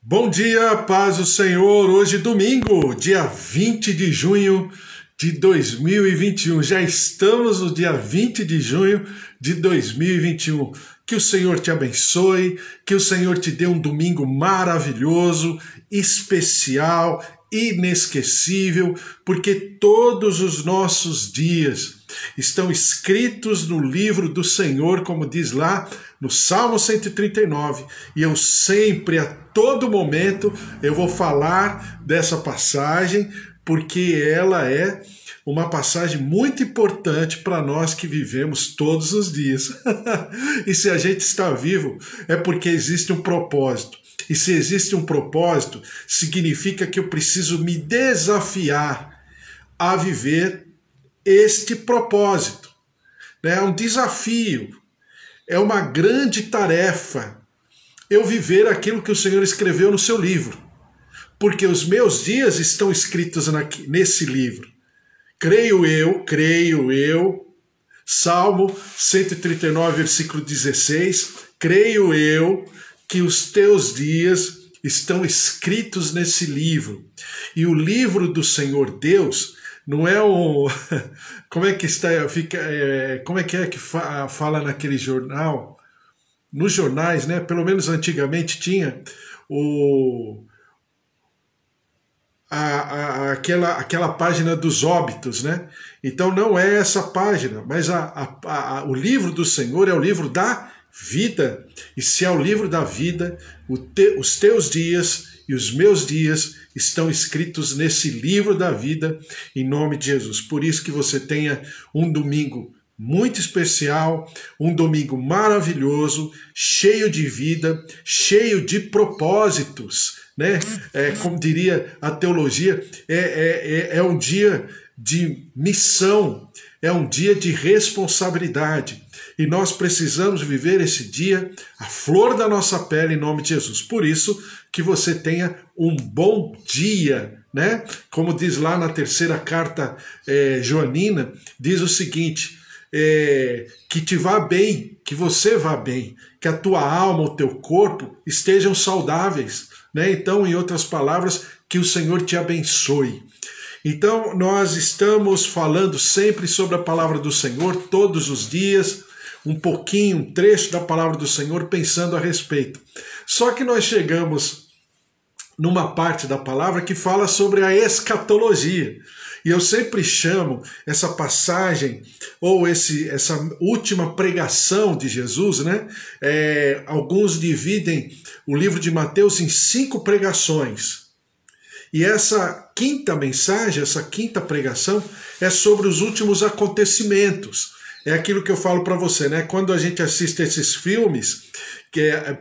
Bom dia, paz do Senhor. Hoje, domingo, dia 20 de junho de 2021. Já estamos no dia 20 de junho de 2021. Que o Senhor te abençoe, que o Senhor te dê um domingo maravilhoso, especial, inesquecível, porque todos os nossos dias estão escritos no livro do Senhor, como diz lá no Salmo 139, e eu sempre, a todo momento, eu vou falar dessa passagem, porque ela é uma passagem muito importante para nós que vivemos todos os dias. E se a gente está vivo, é porque existe um propósito. E se existe um propósito, significa que eu preciso me desafiar a viver este propósito. É um desafio, é uma grande tarefa eu viver aquilo que o Senhor escreveu no seu livro. Porque os meus dias estão escritos nesse livro. Creio eu, Salmo 139, versículo 16, creio eu que os teus dias estão escritos nesse livro. E o livro do Senhor Deus não é o... Como é que está? Como é que fala naquele jornal? Nos jornais, né? Pelo menos antigamente tinha aquela página dos óbitos, né? Então não é essa página, mas o livro do Senhor é o livro da vida. E se é o livro da vida, os teus dias e os meus dias estão escritos nesse livro da vida, em nome de Jesus. Por isso que você tenha um domingo muito especial, um domingo maravilhoso, cheio de vida, cheio de propósitos, né? Como diria a teologia, é um dia de missão, é um dia de responsabilidade. E nós precisamos viver esse dia à flor da nossa pele em nome de Jesus. Por isso que você tenha um bom dia, né? Como diz lá na terceira carta joanina, diz o seguinte: que te vá bem, que você vá bem, que a tua alma, o teu corpo estejam saudáveis, né? Então, em outras palavras, que o Senhor te abençoe. Então, nós estamos falando sempre sobre a palavra do Senhor, todos os dias, um pouquinho, um trecho da palavra do Senhor, pensando a respeito. Só que nós chegamos numa parte da palavra que fala sobre a escatologia. E eu sempre chamo essa passagem, ou essa última pregação de Jesus, né? Alguns dividem o livro de Mateus em 5 pregações. E essa quinta mensagem, essa quinta pregação, é sobre os últimos acontecimentos. É aquilo que eu falo para você, né? Quando a gente assiste esses filmes,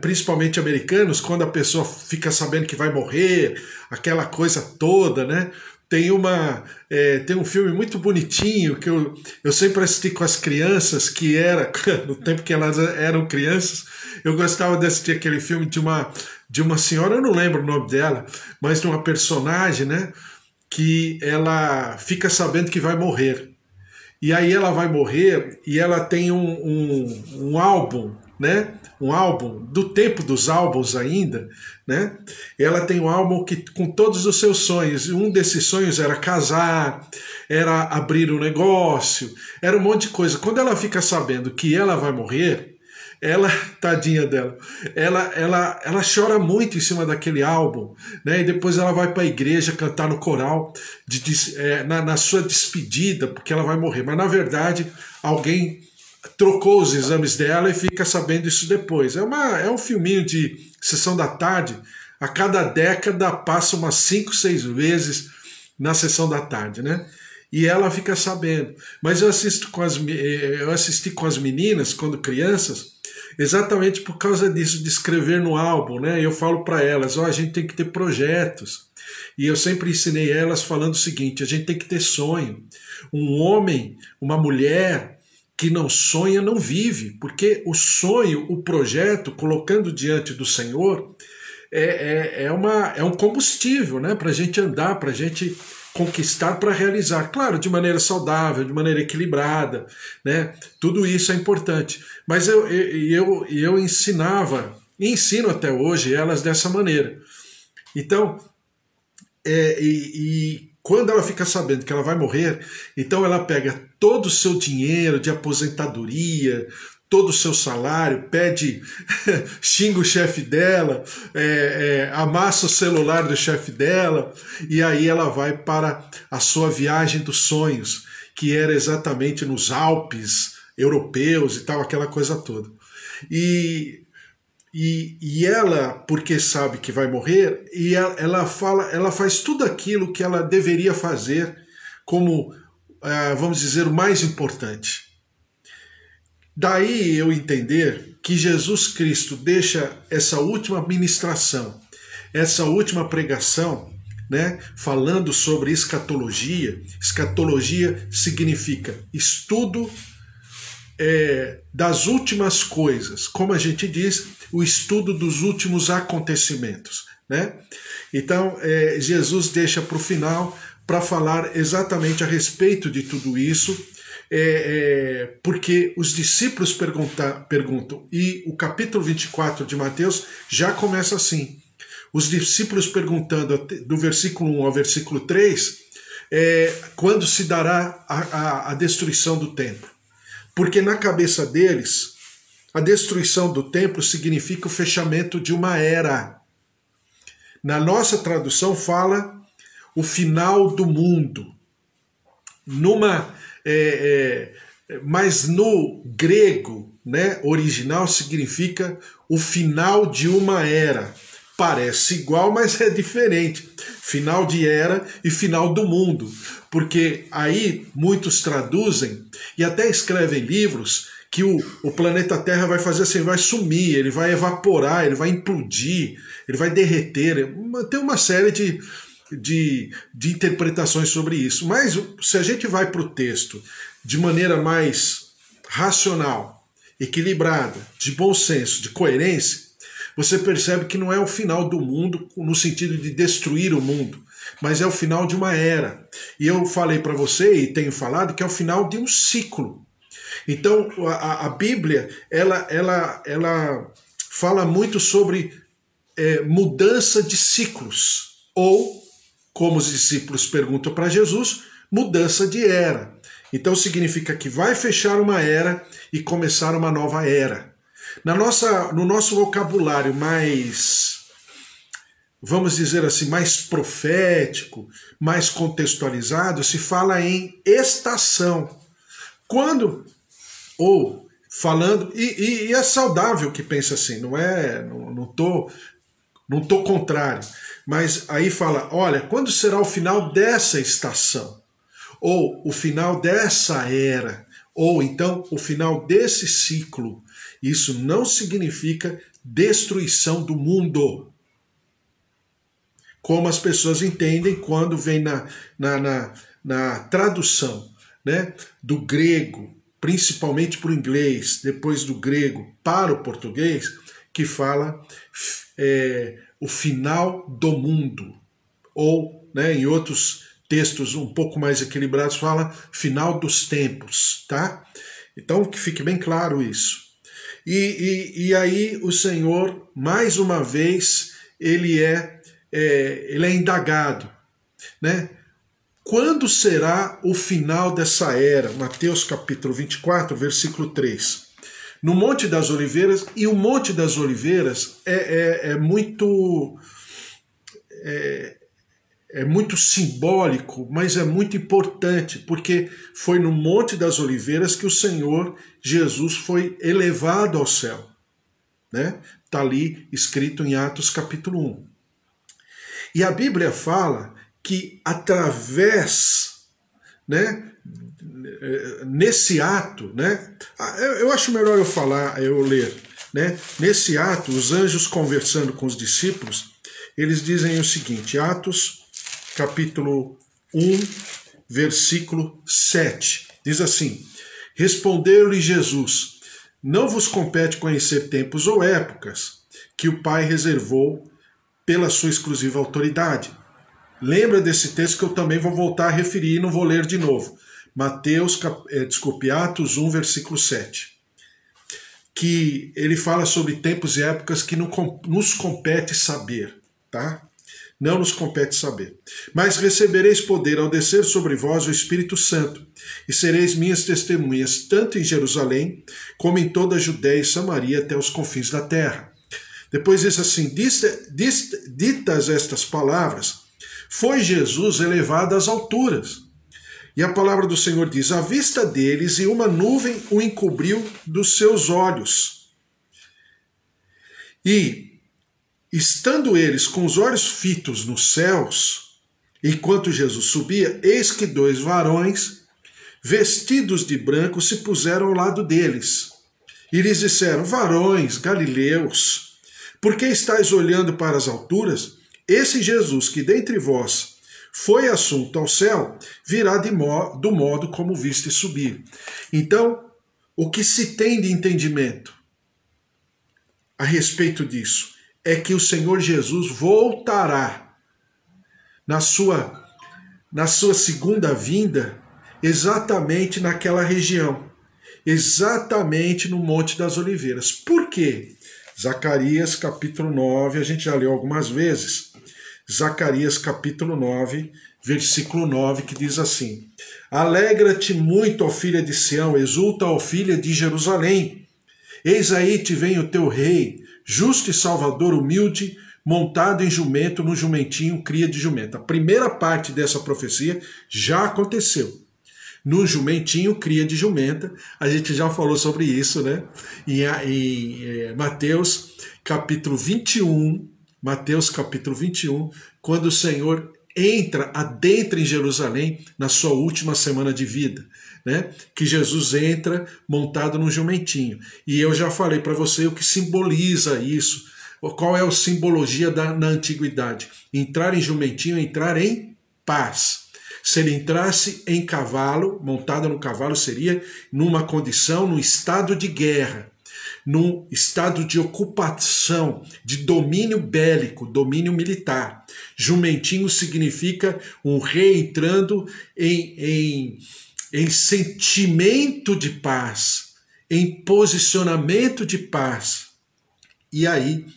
principalmente americanos, quando a pessoa fica sabendo que vai morrer, aquela coisa toda, né? Tem um filme muito bonitinho que eu sempre assisti com as crianças, que era, no tempo que elas eram crianças, eu gostava de assistir aquele filme de uma senhora, eu não lembro o nome dela, mas de uma personagem, né, que ela fica sabendo que vai morrer. E aí ela vai morrer e ela tem um álbum, né? Um álbum, do tempo dos álbuns ainda, né? Ela tem um álbum com todos os seus sonhos. E um desses sonhos era casar, era abrir um negócio, era um monte de coisa. Quando ela fica sabendo que ela vai morrer, ela, tadinha dela, ela chora muito em cima daquele álbum, né? E depois ela vai para a igreja cantar no coral na sua despedida, porque ela vai morrer. Mas na verdade alguém trocou os exames dela e fica sabendo isso depois. É um filminho de sessão da tarde, a cada década passa umas 5, 6 vezes na sessão da tarde, né? E ela fica sabendo. Mas eu assisti com as meninas, quando crianças, exatamente por causa disso, de escrever no álbum, né? Eu falo para elas, a gente tem que ter projetos. E eu sempre ensinei elas falando o seguinte: a gente tem que ter sonho. Um homem, uma mulher que não sonha, não vive, porque o sonho, o projeto, colocando diante do Senhor, é um combustível, né? Para a gente andar, para a gente conquistar, para realizar. Claro, de maneira saudável, de maneira equilibrada, né? Tudo isso é importante. Mas eu ensinava, e ensino até hoje elas dessa maneira. Então, quando ela fica sabendo que ela vai morrer, então ela pega todo o seu dinheiro de aposentadoria, todo o seu salário, pede, xinga o chefe dela, amassa o celular do chefe dela, e aí ela vai para a sua viagem dos sonhos, que era exatamente nos Alpes europeus e tal, aquela coisa toda. E ela, porque sabe que vai morrer, e ela faz tudo aquilo que ela deveria fazer como, vamos dizer, o mais importante. Daí eu entender que Jesus Cristo deixa essa última ministração, essa última pregação, né, falando sobre escatologia. Escatologia significa estudo das últimas coisas, como a gente diz, o estudo dos últimos acontecimentos, né? Então, Jesus deixa para o final para falar exatamente a respeito de tudo isso, porque os discípulos perguntam, e o capítulo 24 de Mateus já começa assim, os discípulos perguntando do versículo 1 ao versículo 3, quando se dará a destruição do templo. Porque na cabeça deles, a destruição do templo significa o fechamento de uma era. Na nossa tradução fala o final do mundo. Mas no grego, né, original significa o final de uma era. Parece igual, mas é diferente. Final de era e final do mundo. Porque aí muitos traduzem e até escrevem livros que o planeta Terra vai fazer assim, vai sumir, ele vai evaporar, ele vai implodir, ele vai derreter. Tem uma série de interpretações sobre isso. Mas se a gente vai para o texto de maneira mais racional, equilibrada, de bom senso, de coerência, você percebe que não é o final do mundo no sentido de destruir o mundo, mas é o final de uma era. E eu falei para você, e tenho falado, que é o final de um ciclo. Então, a Bíblia, ela fala muito sobre mudança de ciclos, ou, como os discípulos perguntam para Jesus, mudança de era. Então, significa que vai fechar uma era e começar uma nova era. No nosso vocabulário mais, vamos dizer assim, mais profético, mais contextualizado, se fala em estação. Quando, ou falando, e é saudável que pense assim, não tô contrário, mas aí fala, olha, quando será o final dessa estação? Ou o final dessa era? Ou então o final desse ciclo? Isso não significa destruição do mundo, como as pessoas entendem quando vem na tradução, né, do grego, principalmente para o inglês, depois do grego para o português, que fala o final do mundo. Ou, né, em outros textos um pouco mais equilibrados, fala final dos tempos, tá? Então, que fique bem claro isso. E aí o Senhor, mais uma vez, ele é indagado, né? Quando será o final dessa era? Mateus capítulo 24, versículo 3. No Monte das Oliveiras, e o Monte das Oliveiras é muito simbólico, mas é muito importante, porque foi no Monte das Oliveiras que o Senhor Jesus foi elevado ao céu, né? Está ali escrito em Atos capítulo 1. E a Bíblia fala que através, né, nesse ato, né, eu acho melhor eu ler, né? Nesse ato, os anjos conversando com os discípulos, eles dizem o seguinte, Atos capítulo 1, versículo 7, diz assim, respondeu-lhe Jesus, não vos compete conhecer tempos ou épocas que o Pai reservou pela sua exclusiva autoridade. Lembra desse texto que eu também vou voltar a referir e não vou ler de novo. Atos 1, versículo 7. Que ele fala sobre tempos e épocas que nos compete saber, tá? não nos compete saber. Mas recebereis poder ao descer sobre vós o Espírito Santo, e sereis minhas testemunhas, tanto em Jerusalém, como em toda a Judéia e Samaria, até os confins da terra. Depois diz assim, ditas estas palavras, foi Jesus elevado às alturas. E a palavra do Senhor diz, à vista deles, e uma nuvem o encobriu dos seus olhos. E, estando eles com os olhos fitos nos céus, enquanto Jesus subia, eis que 2 varões, vestidos de branco, se puseram ao lado deles. E lhes disseram, varões galileus, por que estáis olhando para as alturas? Esse Jesus que dentre vós foi assunto ao céu, virá do modo como viste subir. Então, o que se tem de entendimento a respeito disso é que o Senhor Jesus voltará na sua segunda vinda exatamente naquela região, exatamente no Monte das Oliveiras. Por quê? Zacarias capítulo 9, a gente já leu algumas vezes, Zacarias capítulo 9, versículo 9, que diz assim, alegra-te muito, ó filha de Sião, exulta, ó filha de Jerusalém, eis aí te vem o teu rei, justo e salvador, humilde, montado em jumento, no jumentinho, cria de jumenta. A primeira parte dessa profecia já aconteceu. No jumentinho, cria de jumenta, a gente já falou sobre isso, né? Em Mateus capítulo 21, quando o Senhor adentra em Jerusalém na sua última semana de vida, né? Que Jesus entra montado num jumentinho. E eu já falei para você o que simboliza isso, qual é a simbologia na antiguidade. Entrar em jumentinho, entrar em paz. Se ele entrasse em cavalo, montado no cavalo, seria numa condição, num estado de guerra, num estado de ocupação, de domínio bélico, domínio militar. Jumentinho significa um rei entrando em sentimento de paz, em posicionamento de paz. E aí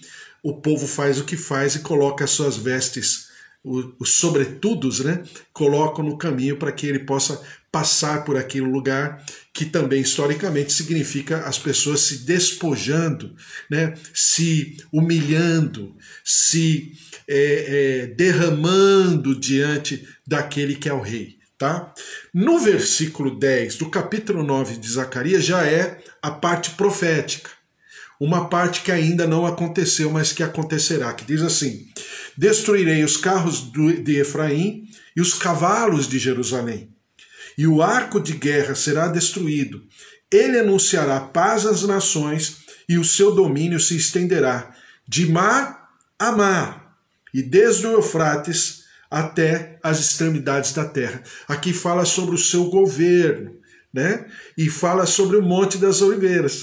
o povo faz o que faz e coloca as suas vestes, os sobretudos, né? Colocam no caminho para que ele possa passar por aquele lugar que também historicamente significa as pessoas se despojando, né? Se humilhando, se derramando diante daquele que é o rei. Tá? No versículo 10 do capítulo 9 de Zacarias já é a parte profética, uma parte que ainda não aconteceu, mas que acontecerá, que diz assim, destruirei os carros de Efraim e os cavalos de Jerusalém, e o arco de guerra será destruído, ele anunciará paz às nações, e o seu domínio se estenderá de mar a mar, e desde o Eufrates até as extremidades da terra. Aqui fala sobre o seu governo, né? E fala sobre o Monte das Oliveiras,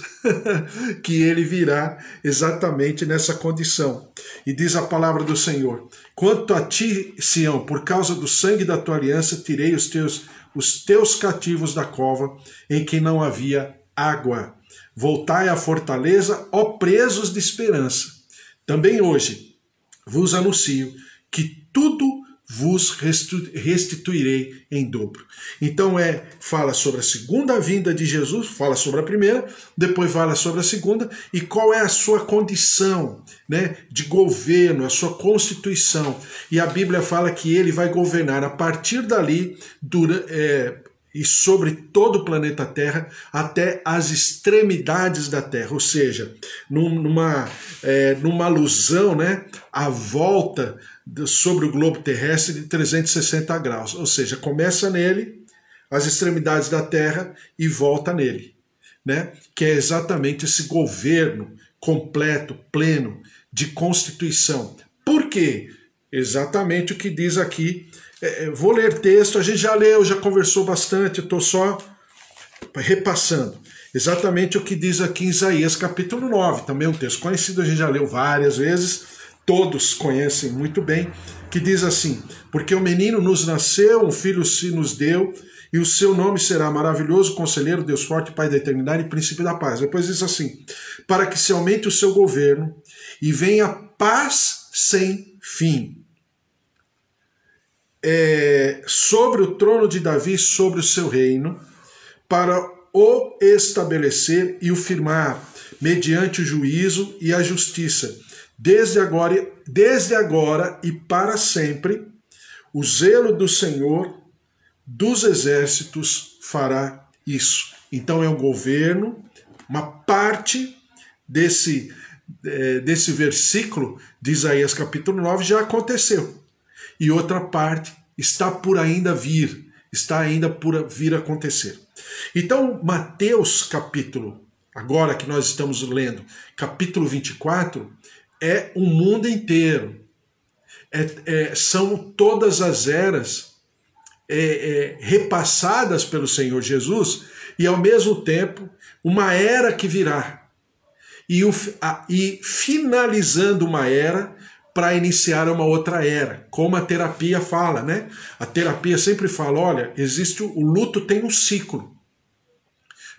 que ele virá exatamente nessa condição. E diz a palavra do Senhor, quanto a ti, Sião, por causa do sangue da tua aliança, tirei os teus cativos da cova, em que não havia água. Voltai à fortaleza, ó presos de esperança. Também hoje vos anuncio que tudo vos restituirei em dobro. Então fala sobre a segunda vinda de Jesus, fala sobre a primeira, depois fala sobre a segunda, e qual é a sua condição, né, de governo, a sua constituição. E a Bíblia fala que ele vai governar a partir dali, e sobre todo o planeta Terra, até as extremidades da Terra, ou seja, numa alusão, né, à volta sobre o globo terrestre de 360 graus, ou seja, começa nele, as extremidades da Terra, e volta nele, né? Que é exatamente esse governo completo, pleno, de constituição. Por quê? Exatamente o que diz aqui. Vou ler texto, a gente já leu, já conversou bastante, eu estou só repassando. Exatamente o que diz aqui em Isaías capítulo 9, também um texto conhecido, a gente já leu várias vezes, todos conhecem muito bem, que diz assim, porque o menino nos nasceu, um filho se nos deu, e o seu nome será maravilhoso, conselheiro, Deus forte, Pai da eternidade e príncipe da paz. Depois diz assim, para que se aumente o seu governo e venha paz sem fim. sobre o trono de Davi, sobre o seu reino, para o estabelecer e o firmar, mediante o juízo e a justiça, desde agora e para sempre. O zelo do Senhor dos exércitos fará isso. Então é um governo, uma parte desse versículo de Isaías capítulo 9 já aconteceu. E outra parte está por ainda vir, está ainda por vir acontecer. Então, Mateus capítulo, agora que nós estamos lendo, capítulo 24, é o mundo inteiro. São todas as eras repassadas pelo Senhor Jesus e, ao mesmo tempo, uma era que virá. E finalizando uma era para iniciar uma outra era, como a terapia fala, né? A terapia sempre fala, olha, o luto tem um ciclo.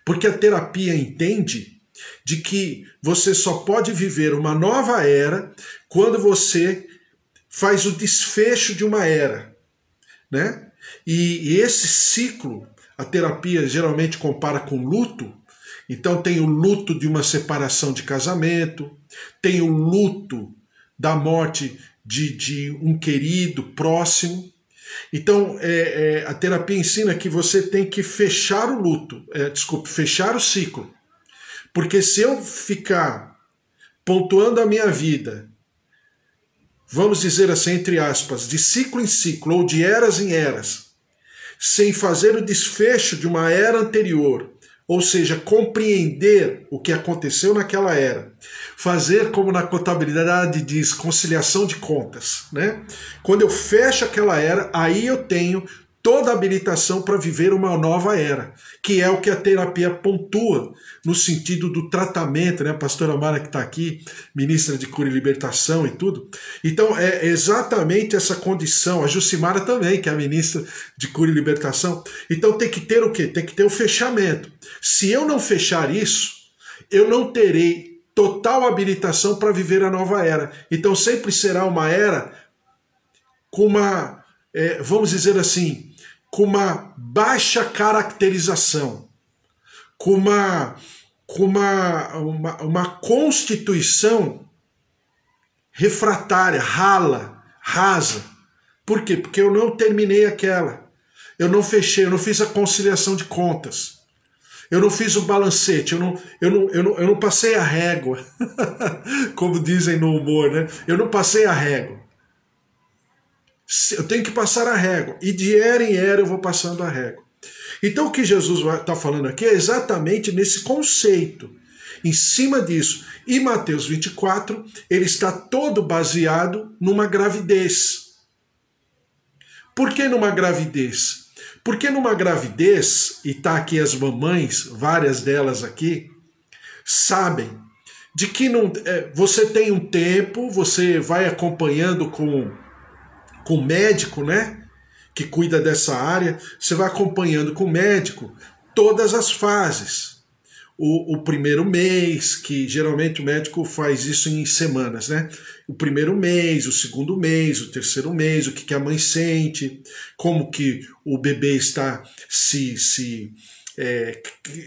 Porque a terapia entende de que você só pode viver uma nova era quando você faz o desfecho de uma era, né? E esse ciclo, a terapia geralmente compara com luto. Então tem o luto de uma separação de casamento, tem o luto da morte de um querido próximo. Então a terapia ensina que você tem que fechar o luto, fechar o ciclo. Porque se eu ficar pontuando a minha vida, vamos dizer assim, entre aspas, de ciclo em ciclo ou de eras em eras, sem fazer o desfecho de uma era anterior, ou seja, compreender o que aconteceu naquela era, fazer como na contabilidade diz, conciliação de contas, né? Quando eu fecho aquela era, aí eu tenho toda a habilitação para viver uma nova era, que é o que a terapia pontua no sentido do tratamento, né? A pastora Mara que está aqui, ministra de cura e libertação e tudo. Então é exatamente essa condição, a Jucimara também, que é a ministra de cura e libertação. Então tem que ter o quê? Tem que ter o fechamento. Se eu não fechar isso, eu não terei total habilitação para viver a nova era. Então sempre será uma era com uma, vamos dizer assim, com uma baixa caracterização, com uma constituição refratária, rasa. Por quê? Porque eu não terminei aquela. Eu não fechei, eu não fiz a conciliação de contas. Eu não fiz o balancete, eu não passei a régua, como dizem no humor, né? Eu não passei a régua. Eu tenho que passar a régua. E de era em era eu vou passando a régua. Então o que Jesus está falando aqui é exatamente nesse conceito. Em cima disso. E Mateus 24, ele está todo baseado numa gravidez. Por que numa gravidez? Porque numa gravidez, e está aqui as mamães, várias delas aqui, sabem de que você tem um tempo, você vai acompanhando com o médico, né, que cuida dessa área, você vai acompanhando com o médico todas as fases. O primeiro mês, que geralmente o médico faz isso em semanas, né? O primeiro mês, o segundo mês, o terceiro mês, o que a mãe sente, como que o bebê está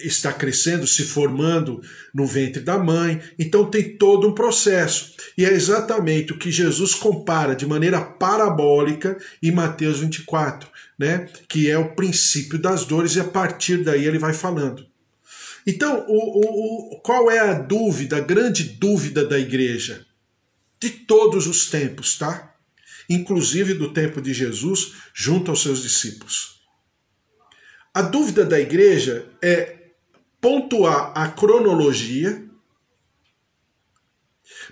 está crescendo, se formando no ventre da mãe. Então tem todo um processo. E é exatamente o que Jesus compara de maneira parabólica em Mateus 24, né? Que é o princípio das dores, e a partir daí ele vai falando. Então, qual é a dúvida, a grande dúvida da igreja? De todos os tempos, tá? Inclusive do tempo de Jesus, junto aos seus discípulos. A dúvida da igreja é pontuar a cronologia,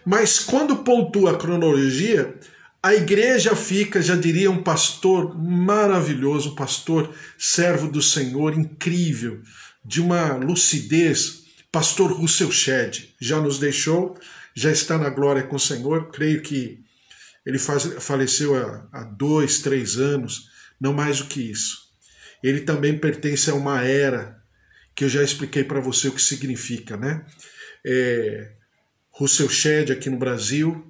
mas quando pontua a cronologia, a igreja fica, já diria um pastor maravilhoso, um pastor servo do Senhor, incrível, de uma lucidez, pastor Russell Shedd, já nos deixou, já está na glória com o Senhor, creio que ele faleceu há 2, 3 anos, não mais do que isso. Ele também pertence a uma era, que eu já expliquei para você o que significa, né? Russell Shedd aqui no Brasil,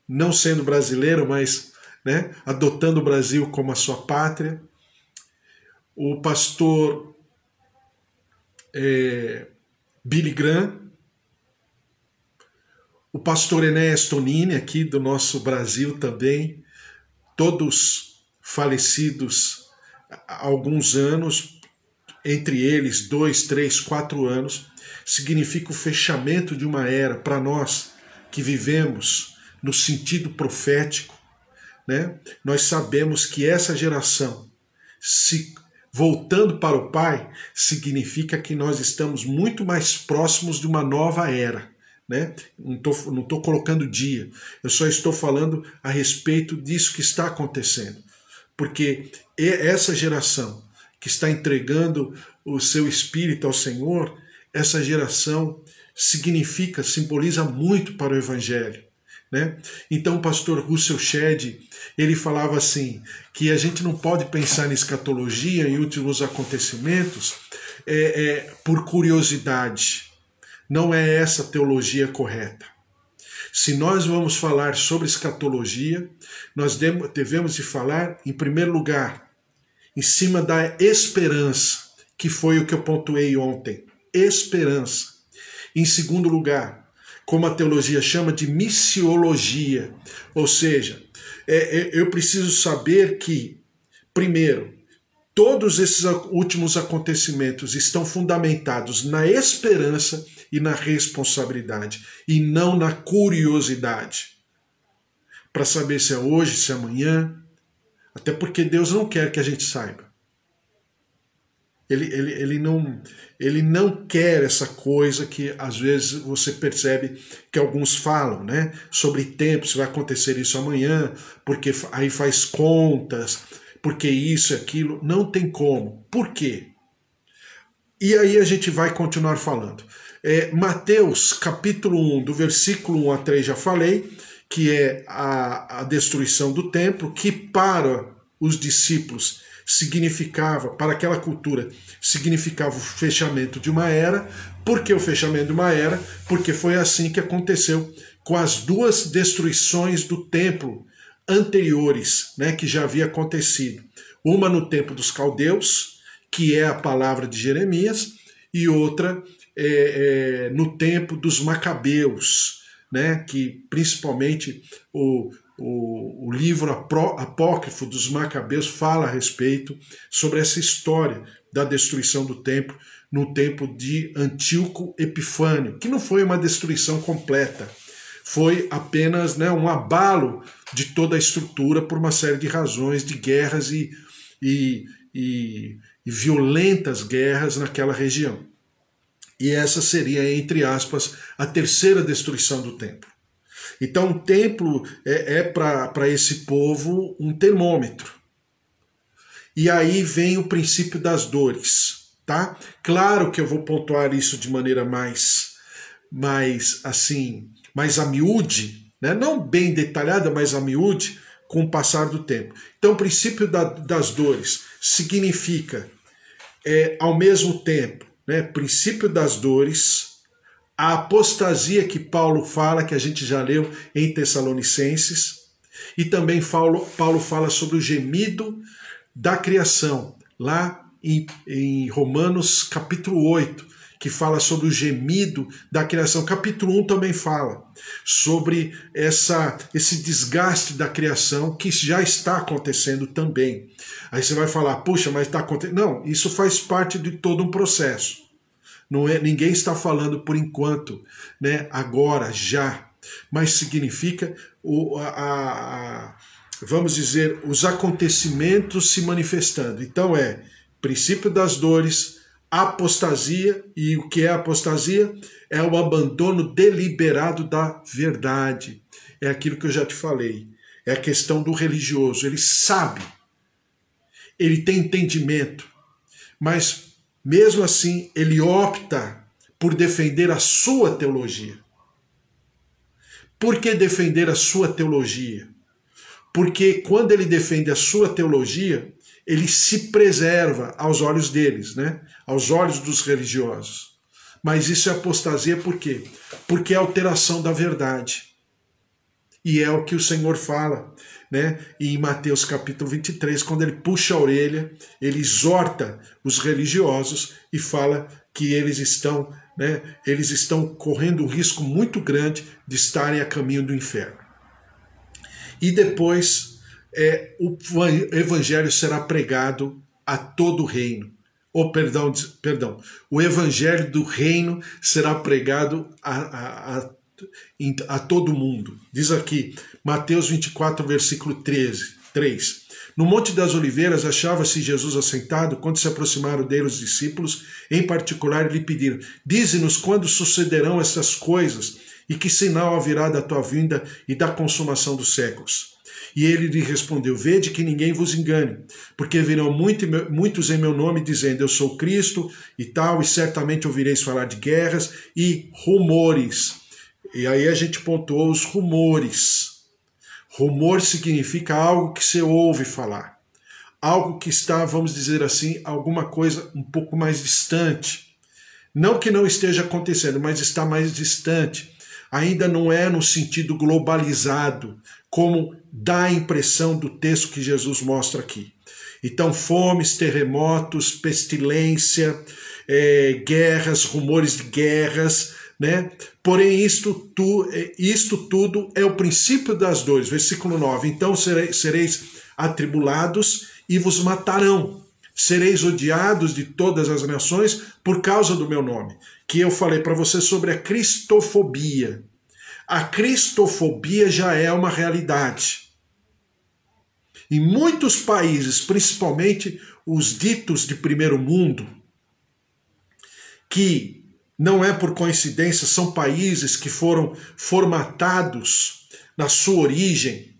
não sendo brasileiro, mas né, adotando o Brasil como a sua pátria. O pastor Billy Graham, o pastor Enéas Tonini, aqui do nosso Brasil também, todos falecidos há alguns anos, entre eles 2, 3, 4 anos, significa o fechamento de uma era para nós que vivemos no sentido profético, né? Nós sabemos que essa geração, se voltando para o Pai, significa que nós estamos muito mais próximos de uma nova era, né? Não estou colocando dia, eu só estou falando a respeito disso que está acontecendo, porque essa geração que está entregando o seu espírito ao Senhor, essa geração simboliza muito para o Evangelho, né? Então o pastor Russell Shedd, ele falava assim, que a gente não pode pensar em escatologia, em últimos acontecimentos, por curiosidade. Não é essa a teologia correta. Se nós vamos falar sobre escatologia, nós devemos de falar, em primeiro lugar, em cima da esperança, que foi o que eu pontuei ontem. Esperança. Em segundo lugar, como a teologia chama de missiologia, ou seja, eu preciso saber que, primeiro, todos esses últimos acontecimentos estão fundamentados na esperança e na responsabilidade, e não na curiosidade. Para saber se é hoje, se é amanhã, até porque Deus não quer que a gente saiba. Ele não quer essa coisa que às vezes você percebe que alguns falam, né? Sobre tempo, se vai acontecer isso amanhã, porque aí faz contas, porque isso e aquilo. Não tem como. Por quê? E aí a gente vai continuar falando. Mateus capítulo 1, do versículo 1 a 3 já falei, que é a destruição do templo, que para os discípulos significava, para aquela cultura, significava o fechamento de uma era. Por que o fechamento de uma era? Porque foi assim que aconteceu com as duas destruições do templo anteriores, né, que já havia acontecido. Uma no tempo dos caldeus, que é a palavra de Jeremias, e outra no tempo dos macabeus, né, que principalmente o livro apócrifo dos Macabeus fala a respeito sobre essa história da destruição do templo no tempo de Antíoco Epifânio, que não foi uma destruição completa, foi apenas, né, um abalo de toda a estrutura por uma série de razões, de guerras e violentas guerras naquela região. E essa seria, entre aspas, a terceira destruição do templo. Então o templo para esse povo um termômetro. E aí vem o princípio das dores, tá? Claro que eu vou pontuar isso de maneira mais a miúde, né? Não bem detalhada, mas a miúde, com o passar do tempo. Então o princípio das dores significa, ao mesmo tempo, né, princípio das dores, a apostasia que Paulo fala, que a gente já leu em Tessalonicenses, e também Paulo fala sobre o gemido da criação, lá em Romanos capítulo 8, que fala sobre o gemido da criação. Capítulo 1 também fala sobre esse desgaste da criação que já está acontecendo também. Aí você vai falar, puxa, mas está acontecendo. Não, isso faz parte de todo um processo. Ninguém está falando por enquanto, né, agora, já, mas significa, vamos dizer, os acontecimentos se manifestando. Então princípio das dores, apostasia, e o que é apostasia? É o abandono deliberado da verdade. É aquilo que eu já te falei, é a questão do religioso. Ele sabe, ele tem entendimento, mas mesmo assim, ele opta por defender a sua teologia. Por que defender a sua teologia? Porque quando ele defende a sua teologia, ele se preserva aos olhos deles, né? Aos olhos dos religiosos. Mas isso é apostasia por quê? Porque é alteração da verdade. E é o que o Senhor fala, né? Em Mateus capítulo 23, quando ele puxa a orelha, ele exorta os religiosos e fala que eles estão, né, eles estão correndo um risco muito grande de estarem a caminho do inferno. E depois o evangelho será pregado a todo o reino. O evangelho do reino será pregado a todo mundo. Diz aqui, Mateus 24, versículo 3. No Monte das Oliveiras achava-se Jesus assentado, quando se aproximaram dele os discípulos, em particular lhe pediram: dize-nos quando sucederão essas coisas, e que sinal haverá da tua vinda e da consumação dos séculos. E ele lhe respondeu: vede que ninguém vos engane, porque virão muitos em meu nome, dizendo: eu sou Cristo e tal, e certamente ouvireis falar de guerras e rumores. E aí a gente pontuou os rumores. Rumor significa algo que você ouve falar. Algo que está, vamos dizer assim, alguma coisa um pouco mais distante. Não que não esteja acontecendo, mas está mais distante. Ainda não é no sentido globalizado, como dá a impressão do texto que Jesus mostra aqui. Então, fomes, terremotos, pestilência, guerras, rumores de guerras, né? Porém, isto tudo é o princípio das dores. Versículo 9. Então sereis atribulados e vos matarão. Sereis odiados de todas as nações por causa do meu nome. Que eu falei para você sobre a cristofobia. A cristofobia já é uma realidade. Em muitos países, principalmente os ditos de primeiro mundo, que não é por coincidência, são países que foram formatados na sua origem,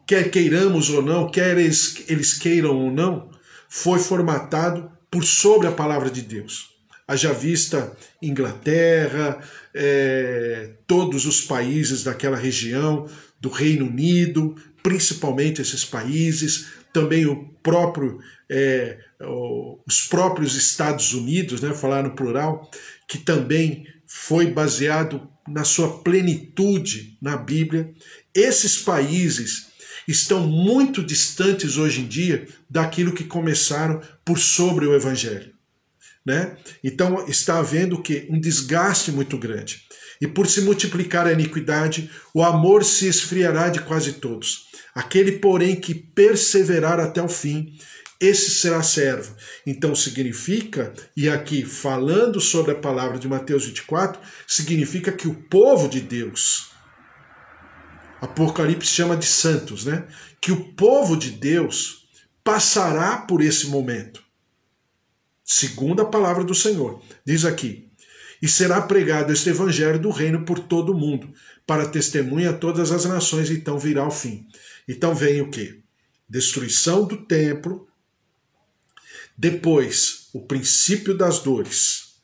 quer queiramos ou não, quer eles queiram ou não, foi formatado por sobre a palavra de Deus. Haja vista Inglaterra, todos os países daquela região, do Reino Unido, principalmente esses países, também os próprios Estados Unidos, né, falar no plural, que também foi baseado na sua plenitude na Bíblia. Esses países estão muito distantes hoje em dia daquilo que começaram por sobre o Evangelho, né? Então está havendo o quê? Um desgaste muito grande. E por se multiplicar a iniquidade, o amor se esfriará de quase todos. Aquele, porém, que perseverar até o fim, esse será servo. Então significa, e aqui falando sobre a palavra de Mateus 24, significa que o povo de Deus, Apocalipse chama de santos, né? Que o povo de Deus passará por esse momento. Segundo a palavra do Senhor. Diz aqui: e será pregado este evangelho do reino por todo o mundo, para testemunha a todas as nações, e então virá o fim. Então vem o quê? Destruição do templo, depois o princípio das dores.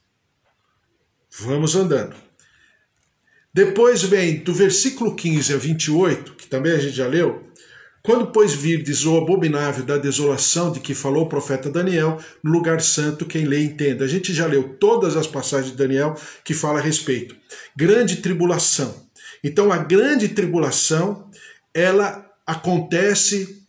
Vamos andando. Depois vem do versículo 15 a 28, que também a gente já leu: quando, pois, virdes o abominável da desolação de que falou o profeta Daniel, no lugar santo, quem lê entenda. A gente já leu todas as passagens de Daniel que fala a respeito. Grande tribulação. Então a grande tribulação, ela acontece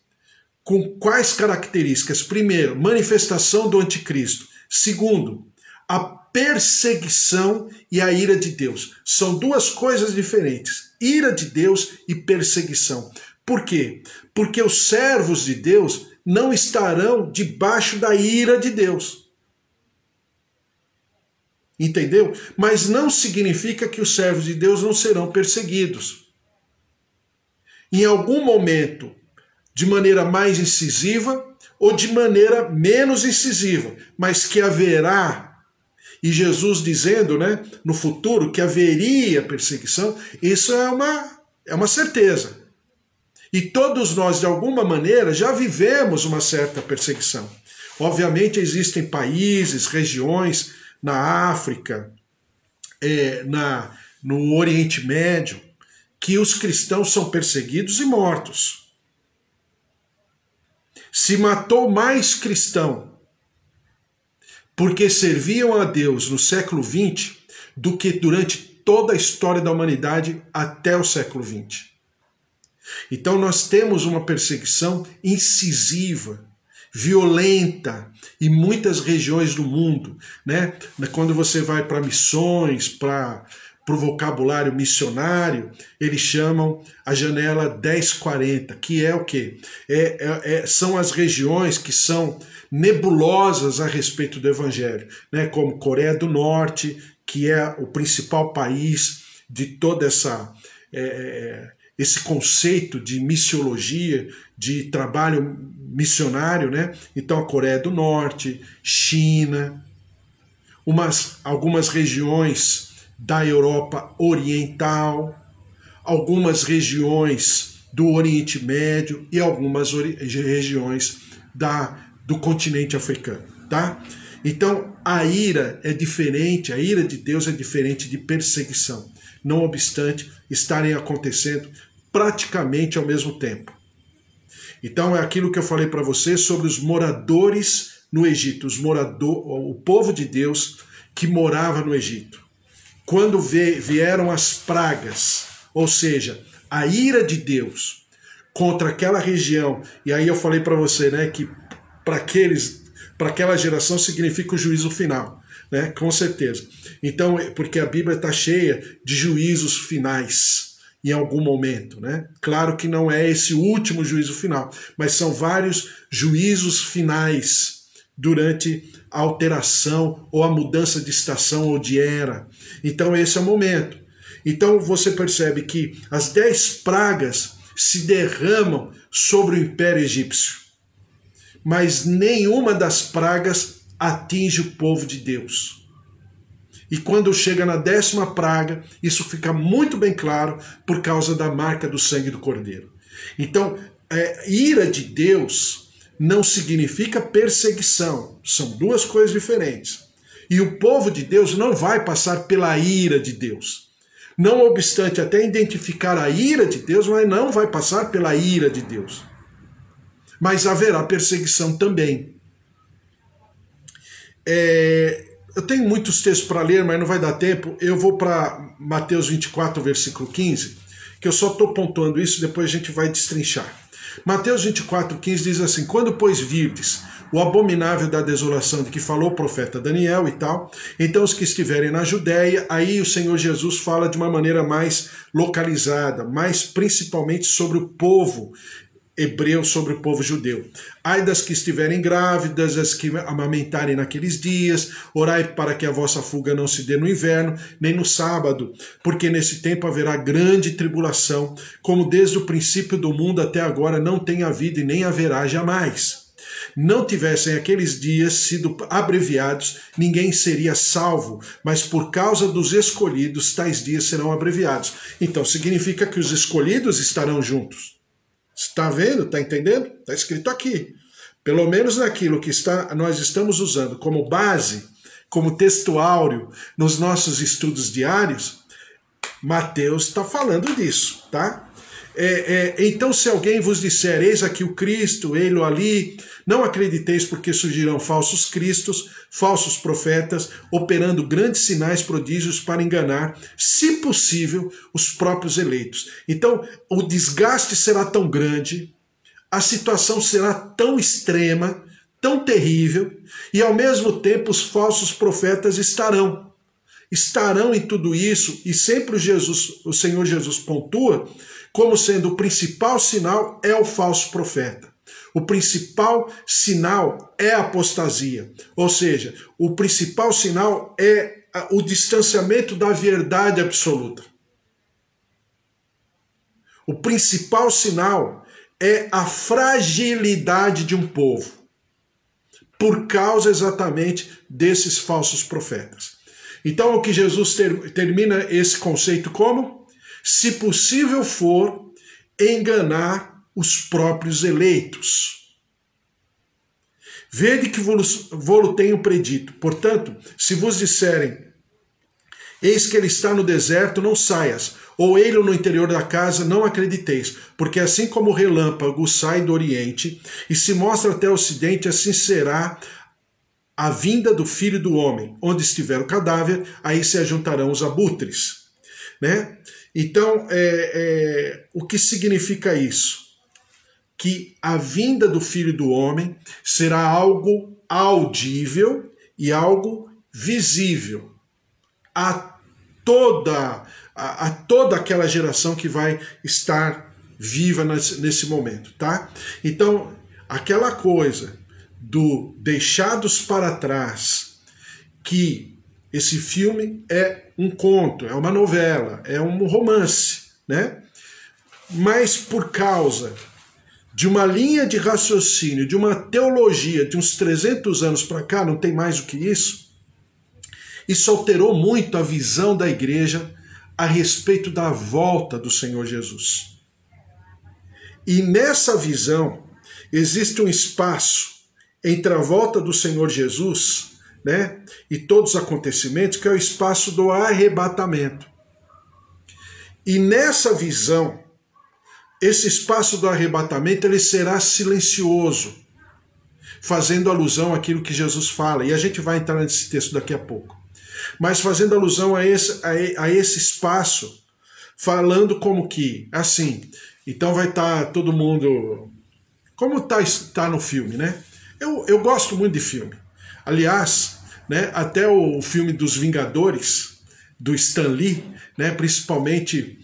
com quais características? Primeiro, manifestação do anticristo. Segundo, a perseguição e a ira de Deus. São duas coisas diferentes. Ira de Deus e perseguição. Por quê? Porque os servos de Deus não estarão debaixo da ira de Deus. Entendeu? Mas não significa que os servos de Deus não serão perseguidos. Em algum momento, de maneira mais incisiva ou de maneira menos incisiva, mas que haverá, e Jesus dizendo, né, no futuro que haveria perseguição, isso é uma certeza. E todos nós, de alguma maneira, já vivemos uma certa perseguição. Obviamente existem países, regiões na África, no Oriente Médio, que os cristãos são perseguidos e mortos. Se matou mais cristão porque serviam a Deus no século XX do que durante toda a história da humanidade até o século XX. Então nós temos uma perseguição incisiva, violenta em muitas regiões do mundo, né? Quando você vai para missões, para o vocabulário missionário, eles chamam a janela 1040, que é o quê? São as regiões que são nebulosas a respeito do Evangelho, né? Como Coreia do Norte, que é o principal país de toda esse conceito de missiologia, de trabalho missionário, né? Então a Coreia do Norte, China, algumas regiões da Europa Oriental, algumas regiões do Oriente Médio e algumas regiões do continente africano, tá? Então a ira é diferente, a ira de Deus é diferente de perseguição, não obstante estarem acontecendo praticamente ao mesmo tempo. Então é aquilo que eu falei para você sobre os moradores no Egito, o povo de Deus que morava no Egito. Quando vieram as pragas, ou seja, a ira de Deus contra aquela região, e aí eu falei para você, né, que para aquela geração significa o juízo final, né, com certeza. Então, porque a Bíblia está cheia de juízos finais em algum momento, né? Claro que não é esse último juízo final, mas são vários juízos finais durante a alteração ou a mudança de estação ou de era. Então esse é o momento. Então você percebe que as 10 pragas se derramam sobre o Império Egípcio, mas nenhuma das pragas atinge o povo de Deus. E quando chega na 10ª praga, isso fica muito bem claro por causa da marca do sangue do Cordeiro. Então, ira de Deus não significa perseguição. São duas coisas diferentes. E o povo de Deus não vai passar pela ira de Deus. Não obstante até identificar a ira de Deus, mas não vai passar pela ira de Deus. Mas haverá perseguição também. Eu tenho muitos textos para ler, mas não vai dar tempo. Eu vou para Mateus 24, versículo 15, que eu só estou pontuando isso, depois a gente vai destrinchar. Mateus 24, 15 diz assim: quando, pois, virdes o abominável da desolação de que falou o profeta Daniel e tal, então os que estiverem na Judéia, aí o Senhor Jesus fala de uma maneira mais localizada, mais principalmente sobre o povo hebreu, sobre o povo judeu. Ai das que estiverem grávidas, as que amamentarem naqueles dias, orai para que a vossa fuga não se dê no inverno, nem no sábado, porque nesse tempo haverá grande tribulação, como desde o princípio do mundo até agora não tem havido e nem haverá jamais. Não tivessem aqueles dias sido abreviados, ninguém seria salvo, mas por causa dos escolhidos, tais dias serão abreviados. Então significa que os escolhidos estarão juntos. Está vendo? Está entendendo? Está escrito aqui. Pelo menos naquilo que nós estamos usando como base, como texto áureo nos nossos estudos diários, Mateus está falando disso, tá? Então, se alguém vos disser, eis aqui o Cristo, ele ou ali, não acrediteis, porque surgirão falsos cristos, falsos profetas, operando grandes sinais, prodígios para enganar, se possível, os próprios eleitos. Então, o desgaste será tão grande, a situação será tão extrema, tão terrível, e ao mesmo tempo os falsos profetas estarão em tudo isso, e sempre o Senhor Jesus pontua como sendo o principal sinal é o falso profeta. O principal sinal é a apostasia, ou seja, o principal sinal é o distanciamento da verdade absoluta. O principal sinal é a fragilidade de um povo, por causa exatamente desses falsos profetas. Então, o que Jesus termina esse conceito como? Se possível for, enganar os próprios eleitos. Vede que vos tenho predito. Portanto, se vos disserem, eis que ele está no deserto, não saias, ou ele no interior da casa, não acrediteis, porque assim como o relâmpago sai do oriente e se mostra até o ocidente, assim será a vinda do Filho do Homem. Onde estiver o cadáver, aí se ajuntarão os abutres. né? Então, o que significa isso? Que a vinda do Filho do Homem será algo audível e algo visível a toda aquela geração que vai estar viva nesse momento, tá? Então, aquela coisa do deixados para trás, que esse filme é um conto, é uma novela, é um romance, né? Mas por causa de uma linha de raciocínio, de uma teologia de uns 300 anos para cá, não tem mais do que isso alterou muito a visão da igreja a respeito da volta do Senhor Jesus. E nessa visão existe um espaço entre a volta do Senhor Jesus, né, e todos os acontecimentos, que é o espaço do arrebatamento. E nessa visão, esse espaço do arrebatamento ele será silencioso, fazendo alusão àquilo que Jesus fala. E a gente vai entrar nesse texto daqui a pouco. Mas fazendo alusão a esse espaço, falando como que, assim, então vai estar todo mundo, como tá no filme, né? Eu gosto muito de filme. Aliás, né, até o filme dos Vingadores, do Stan Lee, né, principalmente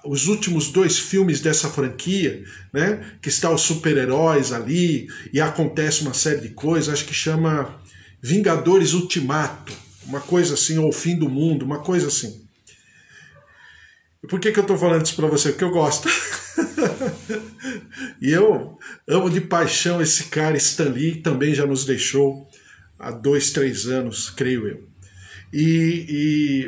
os últimos 2 filmes dessa franquia, né, que está os super-heróis ali, e acontece uma série de coisas, acho que chama Vingadores Ultimato, uma coisa assim, ou O Fim do Mundo, uma coisa assim. Por que eu estou falando isso para você? Porque eu gosto. E eu amo de paixão esse cara, Stan Lee, também já nos deixou há 2, 3 anos, creio eu.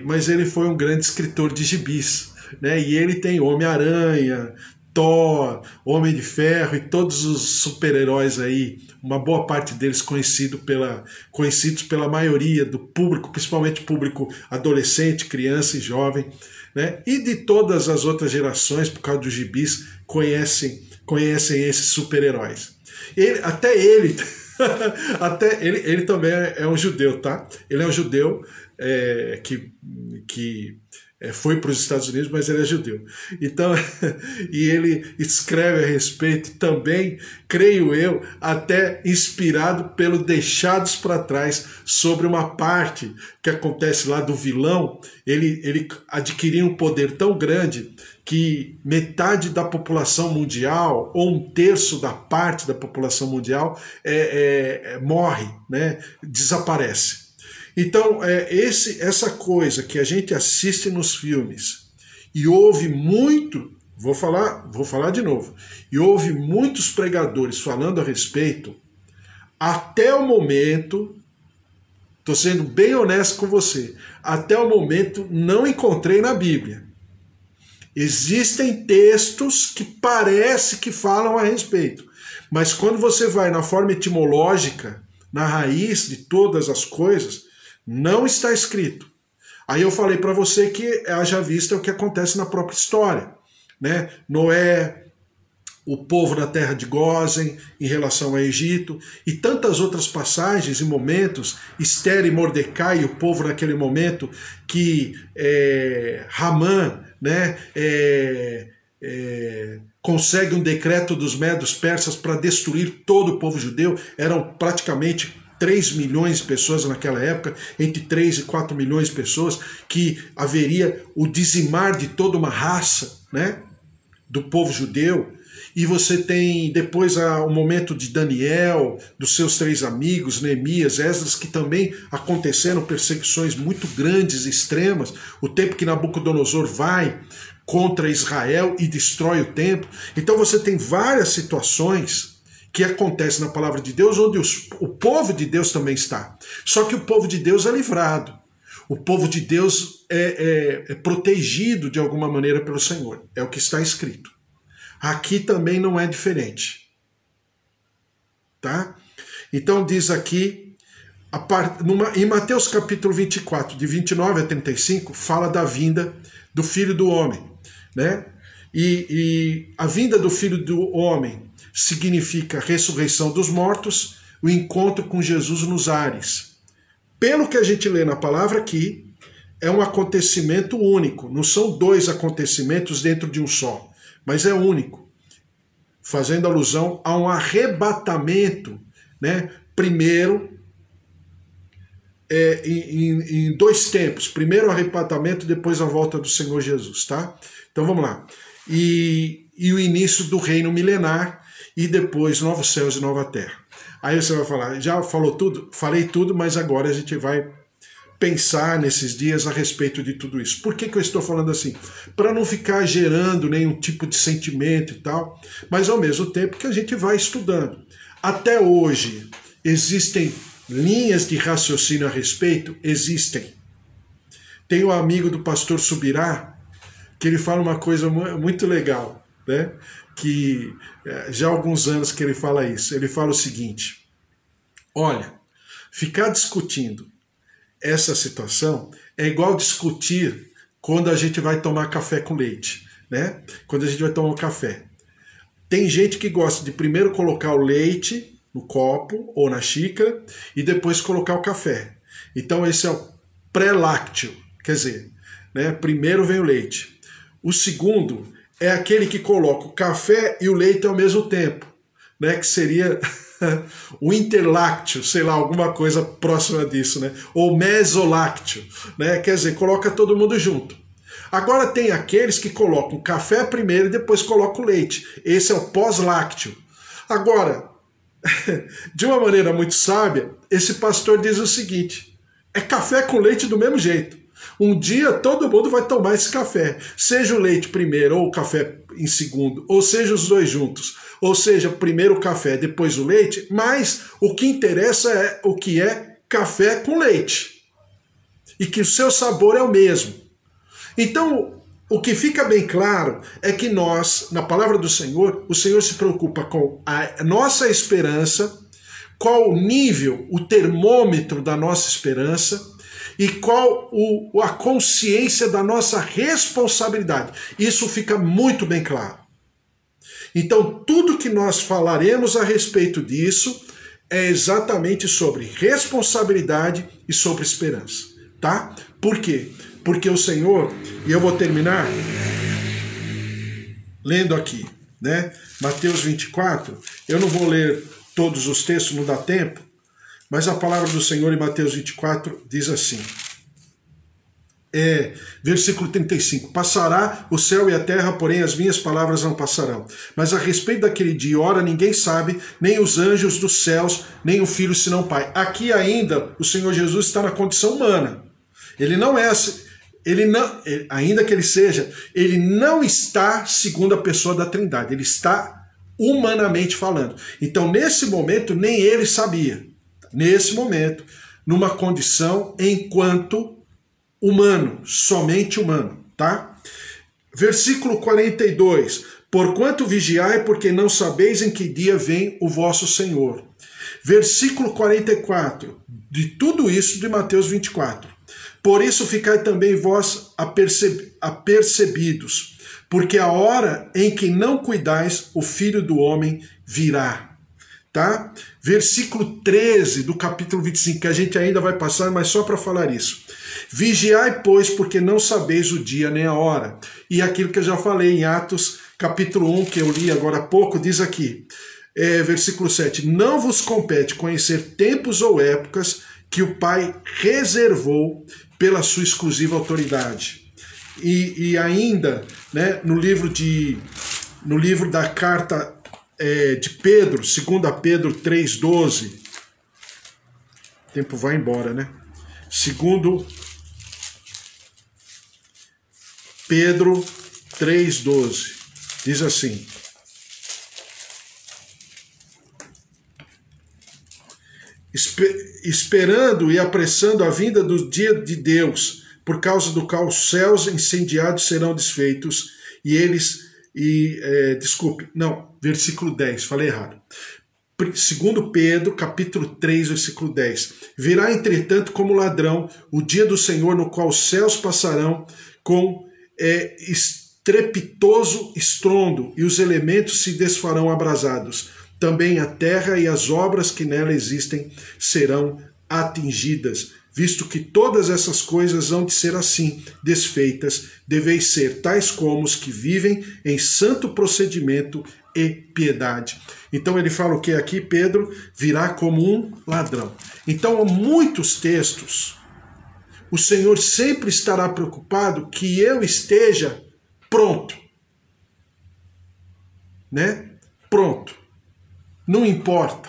Mas ele foi um grande escritor de gibis, né? E ele tem Homem-Aranha, Thor, Homem de Ferro e todos os super-heróis aí, uma boa parte deles conhecidos pela maioria do público, principalmente público adolescente, criança e jovem, né? E de todas as outras gerações, por causa dos gibis, conhecem esses super-heróis. Até ele também é um judeu, tá? Ele é um judeu que foi para os Estados Unidos, mas ele é judeu. Então, e ele escreve a respeito também, creio eu, até inspirado pelo Deixados para Trás, sobre uma parte que acontece lá do vilão. Ele adquiriu um poder tão grande que metade da população mundial, ou 1/3 da parte da população mundial, morre, né? Desaparece. Então, essa coisa que a gente assiste nos filmes e ouve muito, vou falar de novo, e ouve muitos pregadores falando a respeito, até o momento, estou sendo bem honesto com você, até o momento não encontrei na Bíblia. Existem textos que parece que falam a respeito, mas quando você vai na forma etimológica, na raiz de todas as coisas, não está escrito. Aí eu falei para você que haja vista o que acontece na própria história, né? Noé, o povo na terra de Gósen em relação ao Egito, e tantas outras passagens e momentos, Esther e Mordecai e o povo naquele momento, que Ramã, né, consegue um decreto dos medos persas para destruir todo o povo judeu. Eram praticamente 3 milhões de pessoas naquela época, entre 3 e 4 milhões de pessoas, que haveria o dizimar de toda uma raça, né, do povo judeu. E você tem depois o momento de Daniel, dos seus 3 amigos, Neemias, Esdras, que também aconteceram perseguições muito grandes e extremas, o tempo que Nabucodonosor vai contra Israel e destrói o templo. Então você tem várias situações que acontecem na palavra de Deus, onde o povo de Deus também está. Só que o povo de Deus é livrado. O povo de Deus é protegido de alguma maneira pelo Senhor. É o que está escrito. Aqui também não é diferente. Tá? Então diz aqui, em Mateus capítulo 24, de 29 a 35, fala da vinda do Filho do Homem. Né? E a vinda do Filho do Homem significa a ressurreição dos mortos, o encontro com Jesus nos ares. Pelo que a gente lê na palavra aqui, é um acontecimento único, não são dois acontecimentos dentro de um só, mas é único, fazendo alusão a um arrebatamento, né? Primeiro, em dois tempos, primeiro o arrebatamento, depois a volta do Senhor Jesus, tá? Então vamos lá. E o início do reino milenar, e depois novos céus e nova terra. Aí você vai falar, já falou tudo? Falei tudo, mas agora a gente vai pensar nesses dias a respeito de tudo isso. Por que eu estou falando assim? Para não ficar gerando nenhum tipo de sentimento e tal, mas ao mesmo tempo que a gente vai estudando. Até hoje, existem linhas de raciocínio a respeito? Existem. Tem um amigo do pastor Subirá, que ele fala uma coisa muito legal, né? Que já há alguns anos que ele fala isso. Ele fala o seguinte: olha, ficar discutindo essa situação é igual discutir quando a gente vai tomar café com leite, né? Quando a gente vai tomar um café. Tem gente que gosta de primeiro colocar o leite no copo ou na xícara e depois colocar o café. Então esse é o pré-lácteo, quer dizer, né? Primeiro vem o leite. O segundo é aquele que coloca o café e o leite ao mesmo tempo, né? Que seria o interlácteo, sei lá, alguma coisa próxima disso, né? Ou mesolácteo, né? Quer dizer, coloca todo mundo junto. Agora tem aqueles que colocam o café primeiro e depois colocam o leite. Esse é o pós-lácteo. Agora, de uma maneira muito sábia, esse pastor diz o seguinte: é café com leite do mesmo jeito. Um dia todo mundo vai tomar esse café, seja o leite primeiro ou o café em segundo, ou seja os dois juntos, ou seja, primeiro o café, depois o leite, mas o que interessa é o que é café com leite, e que o seu sabor é o mesmo. Então, o que fica bem claro é que nós, na palavra do Senhor, o Senhor se preocupa com a nossa esperança, qual o nível, o termômetro da nossa esperança, e qual a consciência da nossa responsabilidade. Isso fica muito bem claro. Então, tudo que nós falaremos a respeito disso é exatamente sobre responsabilidade e sobre esperança, tá? Por quê? Porque o Senhor, e eu vou terminar lendo aqui, né? Mateus 24, eu não vou ler todos os textos, não dá tempo, mas a palavra do Senhor em Mateus 24 diz assim, versículo 35, passará o céu e a terra, porém as minhas palavras não passarão. Mas a respeito daquele dia e hora ninguém sabe, nem os anjos dos céus, nem o Filho, senão o Pai. Aqui ainda o Senhor Jesus está na condição humana. Ele não é, ainda que ele seja, ele não está segundo a pessoa da Trindade, ele está humanamente falando. Então nesse momento nem ele sabia. Nesse momento, numa condição enquanto humano, somente humano, tá? Versículo 42, porquanto vigiai, porque não sabeis em que dia vem o vosso Senhor. Versículo 44, de tudo isso de Mateus 24, por isso ficai também vós apercebidos, porque a hora em que não cuidais, o Filho do Homem virá. Tá? Versículo 13 do capítulo 25, que a gente ainda vai passar, mas só para falar isso. Vigiai, pois, porque não sabeis o dia nem a hora. E aquilo que eu já falei em Atos, capítulo 1, que eu li agora há pouco, diz aqui, versículo 7, não vos compete conhecer tempos ou épocas que o Pai reservou pela sua exclusiva autoridade. E ainda, né, no livro da carta de Pedro, 2 Pedro 3,12. O tempo vai embora, né? 2 Pedro 3,12. Diz assim: esperando e apressando a vinda do dia de Deus, por causa do qual os céus incendiados serão desfeitos, e eles... versículo 10, falei errado. 2 Pedro, capítulo 3, versículo 10. Virá, entretanto, como ladrão o dia do Senhor, no qual os céus passarão com estrepitoso estrondo, e os elementos se desfarão abrasados. Também a terra e as obras que nela existem serão atingidas. visto que todas essas coisas hão de ser assim, desfeitas, deveis ser tais como os que vivem em santo procedimento e piedade. Então ele fala o que aqui? Pedro virá como um ladrão. Então, há muitos textos, o Senhor sempre estará preocupado que eu esteja pronto. Né? Pronto. Não importa.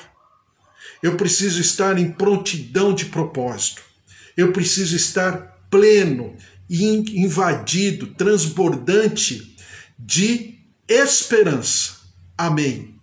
Eu preciso estar em prontidão de propósito. Eu preciso estar pleno, invadido, transbordante de esperança. Amém.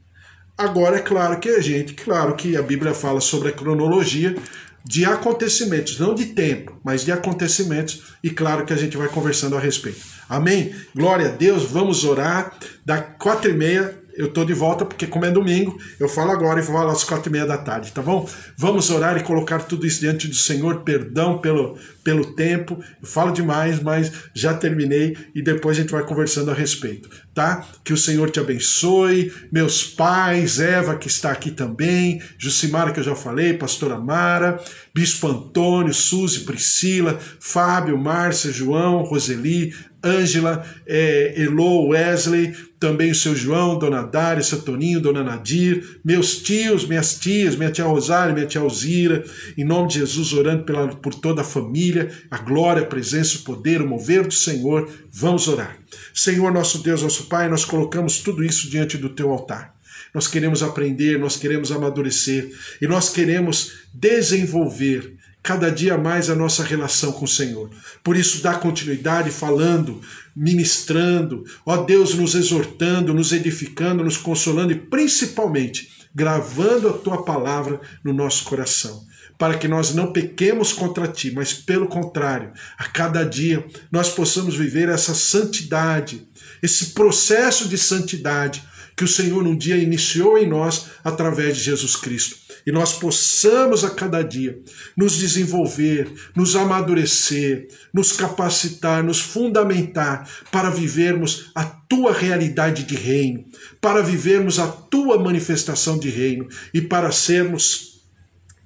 Agora é claro que a Bíblia fala sobre a cronologia de acontecimentos, não de tempo, mas de acontecimentos, e claro que a gente vai conversando a respeito. Amém? Glória a Deus, vamos orar. Da 4h30 eu estou de volta, porque como é domingo, eu falo agora e vou falar às 4h30 da tarde, tá bom? Vamos orar e colocar tudo isso diante do Senhor, perdão pelo tempo. Eu falo demais, mas já terminei e depois a gente vai conversando a respeito, tá? Que o Senhor te abençoe, meus pais, Eva que está aqui também, Jucimara que eu já falei, pastora Mara, Bispo Antônio, Suzy, Priscila, Fábio, Márcia, João, Roseli, Ângela, Elô, Wesley, também o seu João, Dona Dária, seu Toninho, Dona Nadir, meus tios, minhas tias, minha tia Rosário, minha tia Alzira, em nome de Jesus, orando por toda a família, a glória, a presença, o poder, o mover do Senhor. Vamos orar. Senhor, nosso Deus, nosso Pai, nós colocamos tudo isso diante do teu altar. Nós queremos aprender, nós queremos amadurecer e nós queremos desenvolver cada dia mais a nossa relação com o Senhor. Por isso, dá continuidade falando, ministrando, ó Deus, nos exortando, nos edificando, nos consolando e principalmente gravando a tua palavra no nosso coração, para que nós não pequemos contra ti, mas pelo contrário, a cada dia nós possamos viver essa santidade, esse processo de santidade que o Senhor um dia iniciou em nós através de Jesus Cristo. E nós possamos a cada dia nos desenvolver, nos amadurecer, nos capacitar, nos fundamentar para vivermos a tua realidade de reino, para vivermos a tua manifestação de reino e para sermos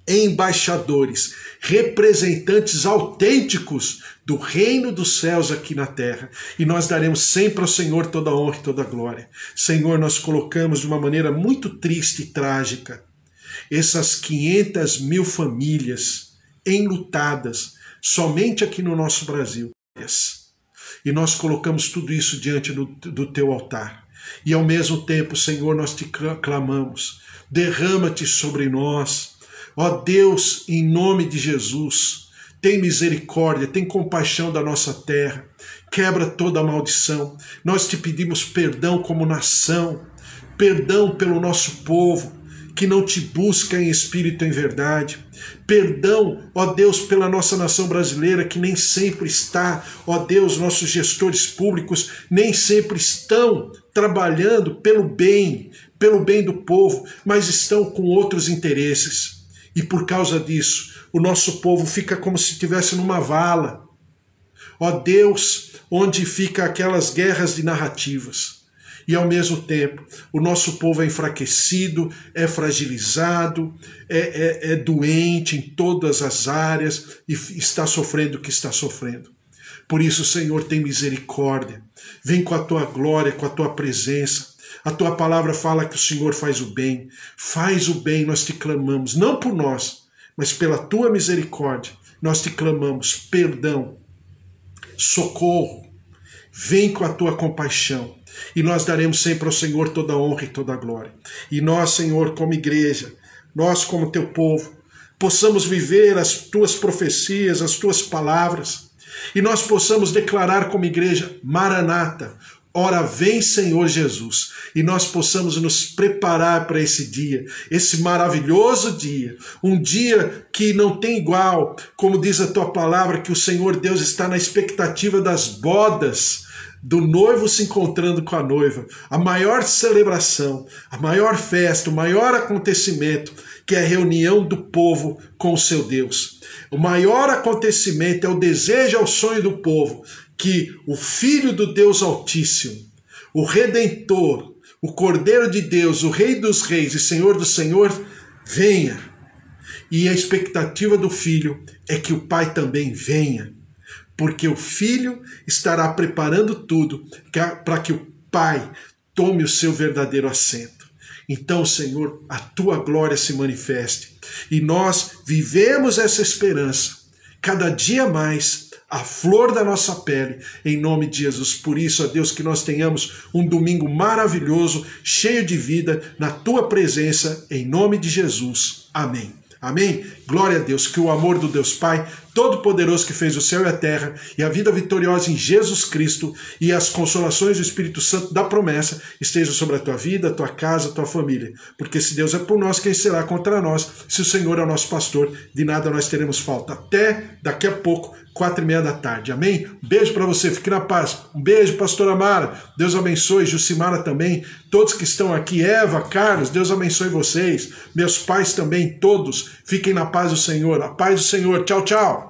embaixadores, representantes autênticos do reino dos céus aqui na terra. E nós daremos sempre ao Senhor toda a honra e toda a glória. Senhor, nós colocamos de uma maneira muito triste e trágica essas 500.000 famílias enlutadas somente aqui no nosso Brasil. E nós colocamos tudo isso diante do teu altar. E ao mesmo tempo, Senhor, nós te clamamos, derrama-te sobre nós. Ó Deus, em nome de Jesus, tem misericórdia, tem compaixão da nossa terra, quebra toda a maldição. Nós te pedimos perdão como nação, perdão pelo nosso povo, que não te busca em espírito e em verdade. Perdão, ó Deus, pela nossa nação brasileira, que nem sempre está, ó Deus, nossos gestores públicos nem sempre estão trabalhando pelo bem do povo, mas estão com outros interesses. E por causa disso, o nosso povo fica como se estivesse numa vala. Ó Deus, onde fica aquelas guerras de narrativas. E ao mesmo tempo, o nosso povo é enfraquecido, é fragilizado, é doente em todas as áreas e está sofrendo o que está sofrendo. Por isso, Senhor, tem misericórdia. Vem com a tua glória, com a tua presença. A tua palavra fala que o Senhor faz o bem. Faz o bem, nós te clamamos, não por nós, mas pela tua misericórdia. Nós te clamamos perdão, socorro. Vem com a tua compaixão. E nós daremos sempre ao Senhor toda a honra e toda a glória. E nós, Senhor, como igreja, nós como teu povo, possamos viver as tuas profecias, as tuas palavras, e nós possamos declarar como igreja, Maranata, ora vem Senhor Jesus, e nós possamos nos preparar para esse dia, esse maravilhoso dia, um dia que não tem igual, como diz a tua palavra, que o Senhor Deus está na expectativa das bodas, do noivo se encontrando com a noiva, a maior celebração, a maior festa, o maior acontecimento, que é a reunião do povo com o seu Deus. O maior acontecimento é o desejo, é o sonho do povo, que o Filho do Deus Altíssimo, o Redentor, o Cordeiro de Deus, o Rei dos Reis e Senhor do Senhor, venha E a expectativa do filho é que o pai também venha, porque o filho estará preparando tudo para que o pai tome o seu verdadeiro assento. Então, Senhor, a tua glória se manifeste. E nós vivemos essa esperança, cada dia mais, a flor da nossa pele, em nome de Jesus. Por isso, ó Deus, que nós tenhamos um domingo maravilhoso, cheio de vida, na tua presença, em nome de Jesus. Amém. Amém? Glória a Deus, que o amor do Deus Pai, Todo-Poderoso, que fez o céu e a terra, e a vida vitoriosa em Jesus Cristo, e as consolações do Espírito Santo da promessa, estejam sobre a tua vida, a tua casa, a tua família. Porque se Deus é por nós, quem será contra nós? Se o Senhor é o nosso pastor, de nada nós teremos falta. Até daqui a pouco, 4h30 da tarde. Amém? Um beijo para você, fique na paz. Um beijo, pastora Mara. Deus abençoe. Jucimara também. Todos que estão aqui, Eva, Carlos, Deus abençoe vocês. Meus pais também, todos. Fiquem na paz do Senhor. A paz do Senhor. Tchau, tchau.